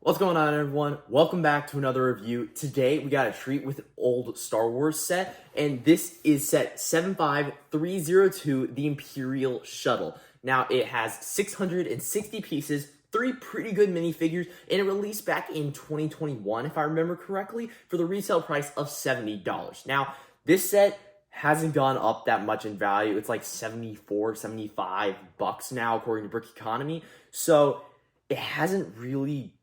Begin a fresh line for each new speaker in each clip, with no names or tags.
What's going on, everyone? Welcome back to another review. Today we got a treat with an old Star Wars set, and this is set 75302, the Imperial Shuttle. Now it has 660 pieces, 3 pretty good minifigures, and it released back in 2021, if I remember correctly, for the retail price of $70. Now this set hasn't gone up that much in value. It's like 74, 75 bucks now, according to Brick Economy. So it hasn't really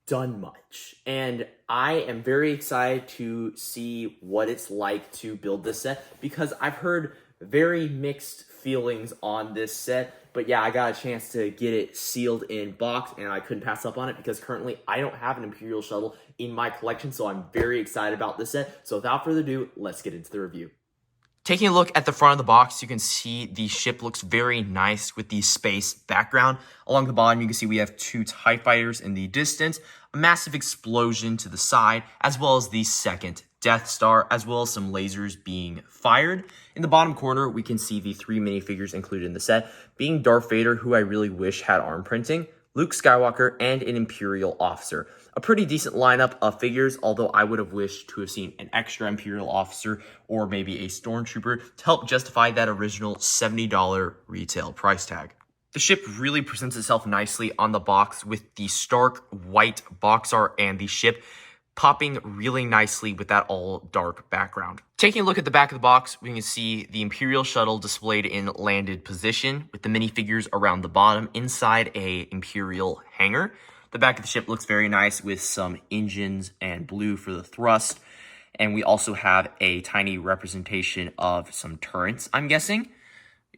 done much, and I am very excited to see what it's like to build this set because I've heard very mixed feelings on this set. But yeah, I got a chance to get it sealed in box, and I couldn't pass up on it because currently I don't have an Imperial Shuttle in my collection, so I'm very excited about this set. So without further ado, let's get into the review.
Taking a look at the front of the box, you can see the ship looks very nice with the space background. Along the bottom, you can see we have 2 TIE fighters in the distance, a massive explosion to the side, as well as the second Death Star, as well as some lasers being fired. In the bottom corner, we can see the 3 minifigures included in the set, being Darth Vader, who I really wish had arm printing, Luke Skywalker, and an Imperial officer. A pretty decent lineup of figures, although I would have wished to have seen an extra Imperial officer or maybe a Stormtrooper to help justify that original $70 retail price tag. The ship really presents itself nicely on the box with the stark white box art and the ship popping really nicely with that all dark background. Taking a look at the back of the box, we can see the Imperial Shuttle displayed in landed position with the minifigures around the bottom inside a Imperial hangar. The back of the ship looks very nice with some engines and blue for the thrust. And we also have a tiny representation of some turrets, I'm guessing.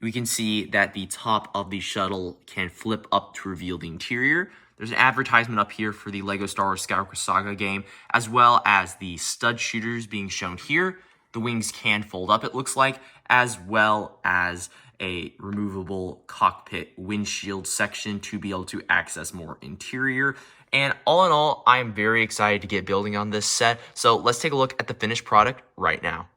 We can see that the top of the shuttle can flip up to reveal the interior. There's an advertisement up here for the LEGO Star Wars Skywalker Saga game, as well as the stud shooters being shown here. The wings can fold up, it looks like, as well as a removable cockpit windshield section to be able to access more interior. And all in all, I'm very excited to get building on this set. So let's take a look at the finished product right now.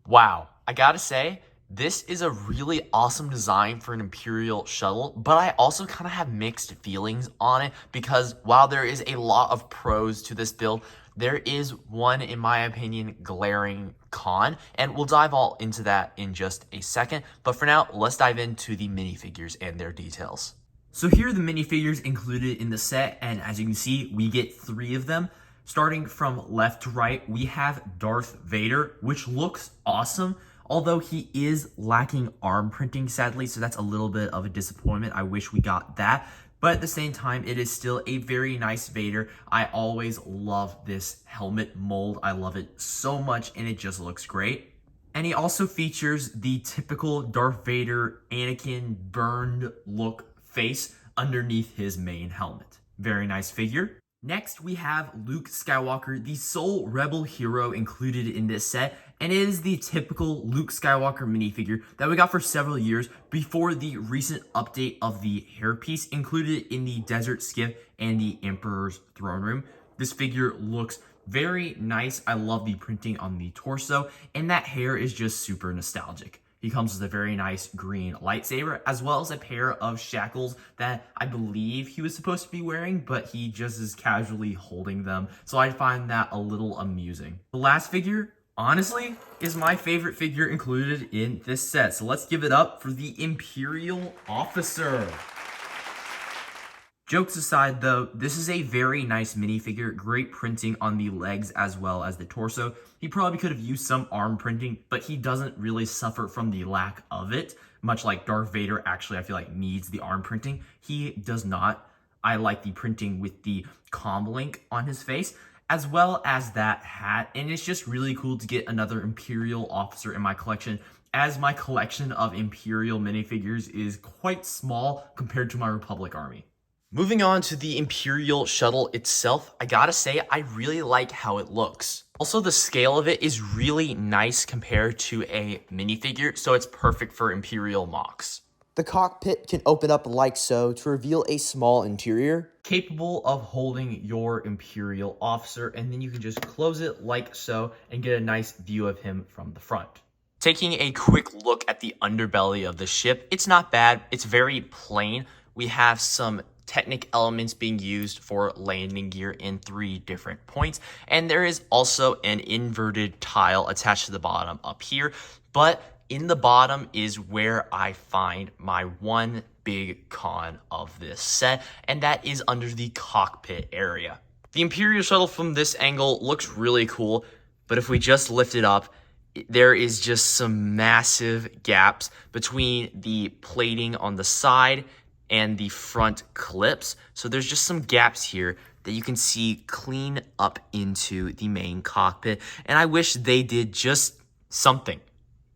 Wow, I gotta say, this is a really awesome design for an Imperial Shuttle, but I also kind of have mixed feelings on it because while there is a lot of pros to this build, there is one, in my opinion, glaring con, and we'll dive all into that in just a second. But for now, let's dive into the minifigures and their details. So here are the minifigures included in the set, and as you can see, we get 3 of them. Starting from left to right, we have Darth Vader, which looks awesome, although he is lacking arm printing, sadly, so that's a little bit of a disappointment. I wish we got that. But at the same time, it is still a very nice Vader. I always love this helmet mold. I love it so much, and it just looks great. And he also features the typical Darth Vader, Anakin, burned look face underneath his main helmet. Very nice figure. Next, we have Luke Skywalker, the sole rebel hero included in this set, and it is the typical Luke Skywalker minifigure that we got for several years before the recent update of the hairpiece included in the Desert Skiff and the Emperor's Throne Room. This figure looks very nice. I love the printing on the torso, and that hair is just super nostalgic. He comes with a very nice green lightsaber, as well as a pair of shackles that I believe he was supposed to be wearing, but he just is casually holding them. So I find that a little amusing. The last figure, honestly, is my favorite figure included in this set. So let's give it up for the Imperial Officer. Jokes aside though, this is a very nice minifigure, great printing on the legs as well as the torso. He probably could have used some arm printing, but he doesn't really suffer from the lack of it. Much like Darth Vader actually, I feel like, needs the arm printing. He does not. I like the printing with the comm link on his face, as well as that hat. And it's just really cool to get another Imperial officer in my collection, as my collection of Imperial minifigures is quite small compared to my Republic army. Moving on to the Imperial Shuttle itself, I gotta say, I really like how it looks. Also, the scale of it is really nice compared to a minifigure, so it's perfect for Imperial mocks.
The cockpit can open up like so to reveal a small interior, capable of holding your Imperial officer, and then you can just close it like so and get a nice view of him from the front.
Taking a quick look at the underbelly of the ship, it's not bad. It's very plain. We have some Technic elements being used for landing gear in 3 different points, and there is also an inverted tile attached to the bottom up here, but in the bottom is where I find my one big con of this set, and that is under the cockpit area. The Imperial shuttle from this angle looks really cool, but if we just lift it up, there is just some massive gaps between the plating on the side and the front clips. So there's just some gaps here that you can see clean up into the main cockpit. And I wish they did just something,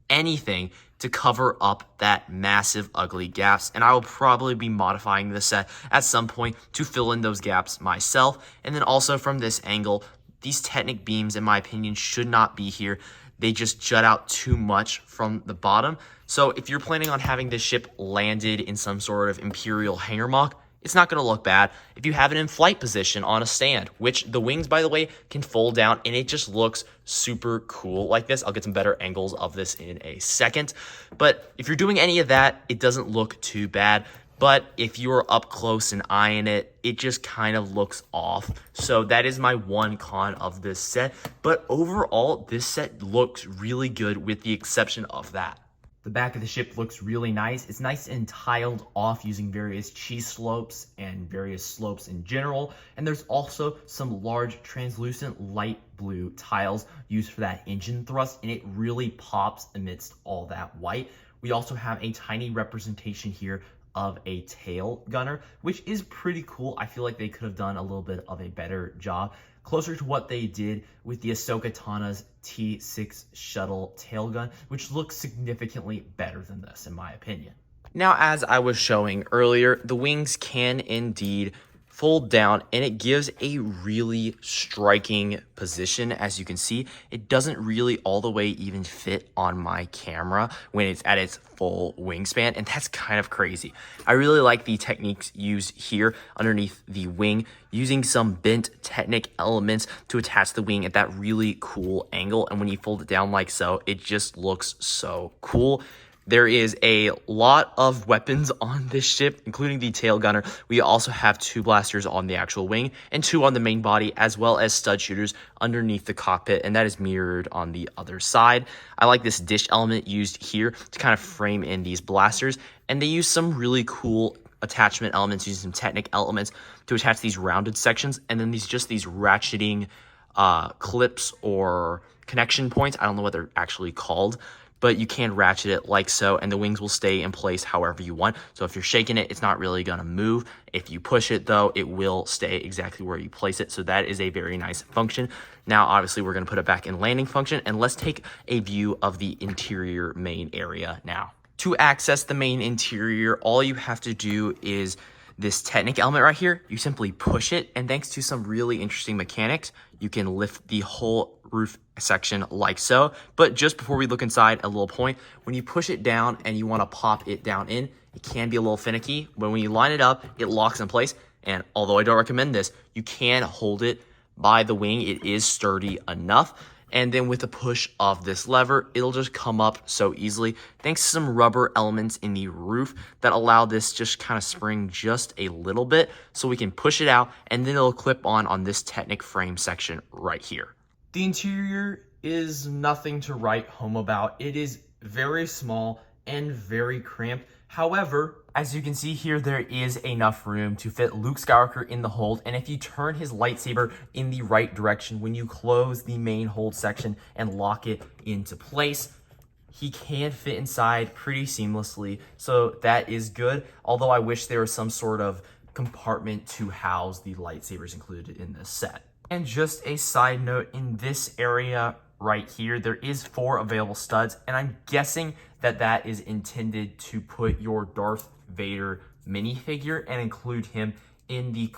anything, to cover up that massive ugly gaps. And I will probably be modifying the set at some point to fill in those gaps myself. And then also from this angle, these Technic beams, in my opinion, should not be here. They just jut out too much from the bottom. So if you're planning on having this ship landed in some sort of Imperial hangar mock, it's not going to look bad. If you have it in flight position on a stand, which the wings, by the way, can fold down, and it just looks super cool like this. I'll get some better angles of this in a second. But if you're doing any of that, it doesn't look too bad. But if you're up close and eyeing it, it just kind of looks off. So that is my one con of this set. But overall, this set looks really good with the exception of that. The back of the ship looks really nice. It's nice and tiled off using various cheese slopes and various slopes in general. And there's also some large translucent light blue tiles used for that engine thrust, and it really pops amidst all that white. We also have a tiny representation here of a tail gunner, which is pretty cool. I feel like they could have done a little bit of a better job, closer to what they did with the Ahsoka Tano's T6 shuttle tail gun, which looks significantly better than this, in my opinion. Now, as I was showing earlier, the wings can indeed fold down, and it gives a really striking position. As you can see, it doesn't really all the way even fit on my camera when it's at its full wingspan, and that's kind of crazy. I really like the techniques used here underneath the wing, using some bent Technic elements to attach the wing at that really cool angle, and when you fold it down like so, it just looks so cool. There is a lot of weapons on this ship, including the tail gunner. We also have 2 blasters on the actual wing and 2 on the main body, as well as stud shooters underneath the cockpit, and that is mirrored on the other side. I like this dish element used here to kind of frame in these blasters, and they use some really cool attachment elements using some Technic elements to attach these rounded sections, and then these ratcheting clips or connection points. I don't know what they're actually called, but you can ratchet it like so, and the wings will stay in place however you want. So if you're shaking it, it's not really going to move. If you push it, though, it will stay exactly where you place it. So that is a very nice function. Now, obviously, we're going to put it back in landing function, and let's take a view of the interior main area now. To access the main interior, all you have to do is this Technic element right here. You simply push it, and thanks to some really interesting mechanics, you can lift the whole roof section like so. But just before we look inside, a little point: when you push it down and you want to pop it down in, it can be a little finicky, but when you line it up, it locks in place. And although I don't recommend this, you can hold it by the wing. It is sturdy enough. And then with the push of this lever, it'll just come up so easily, thanks to some rubber elements in the roof that allow this just kind of spring just a little bit, so we can push it out, and then it'll clip on this Technic frame section right here. The interior is nothing to write home about. It is very small and very cramped. However, as you can see here, there is enough room to fit Luke Skywalker in the hold, and if you turn his lightsaber in the right direction when you close the main hold section and lock it into place, he can fit inside pretty seamlessly, so that is good. Although I wish there was some sort of compartment to house the lightsabers included in this set. And just a side note, in this area right here, there is 4 available studs, and I'm guessing that that is intended to put your Darth Vader minifigure and include him in the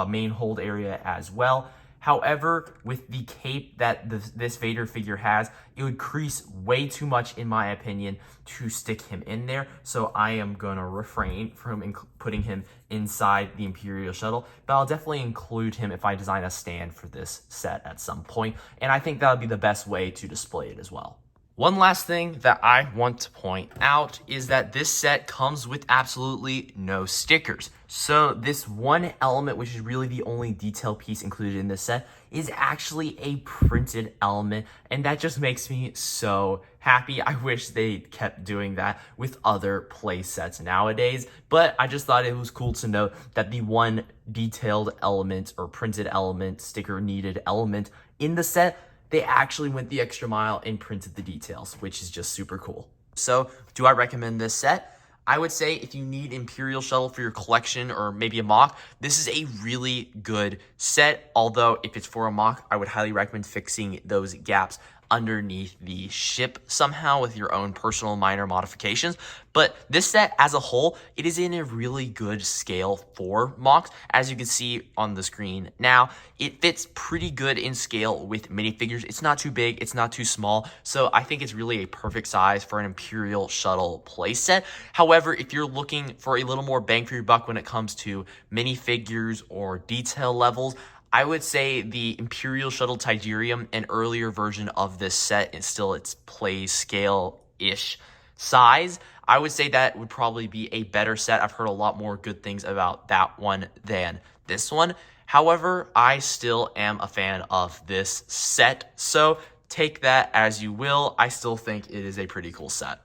main hold area as well. However, with the cape that this Vader figure has, it would crease way too much, in my opinion, to stick him in there. So I am going to refrain from putting him inside the Imperial Shuttle, but I'll definitely include him if I design a stand for this set at some point, and I think that would be the best way to display it as well. One last thing that I want to point out is that this set comes with absolutely no stickers. So this one element, which is really the only detail piece included in this set, is actually a printed element, and that just makes me so happy. I wish they kept doing that with other play sets nowadays, but I just thought it was cool to note that the one detailed element or printed element, sticker needed element in the set, they actually went the extra mile and printed the details, which is just super cool. So, do I recommend this set? I would say if you need Imperial Shuttle for your collection or maybe a mock, this is a really good set. Although, if it's for a mock, I would highly recommend fixing those gaps underneath the ship somehow with your own personal minor modifications. But this set as a whole, it is in a really good scale for mocks. As you can see on the screen now, it fits pretty good in scale with minifigures. It's not too big, it's not too small, so I think it's really a perfect size for an Imperial Shuttle playset. However, if you're looking for a little more bang for your buck when it comes to minifigures or detail levels, I would say the Imperial Shuttle Tigerium, an earlier version of this set, is still its play scale-ish size. I would say that would probably be a better set. I've heard a lot more good things about that one than this one. However, I still am a fan of this set, so take that as you will. I still think it is a pretty cool set.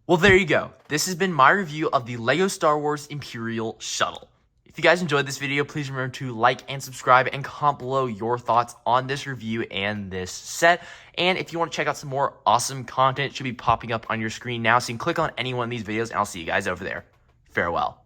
Well, there you go. This has been my review of the LEGO Star Wars Imperial Shuttle. If you guys enjoyed this video, please remember to like and subscribe and comment below your thoughts on this review and this set. And if you want to check out some more awesome content, it should be popping up on your screen now. So you can click on any one of these videos and I'll see you guys over there. Farewell.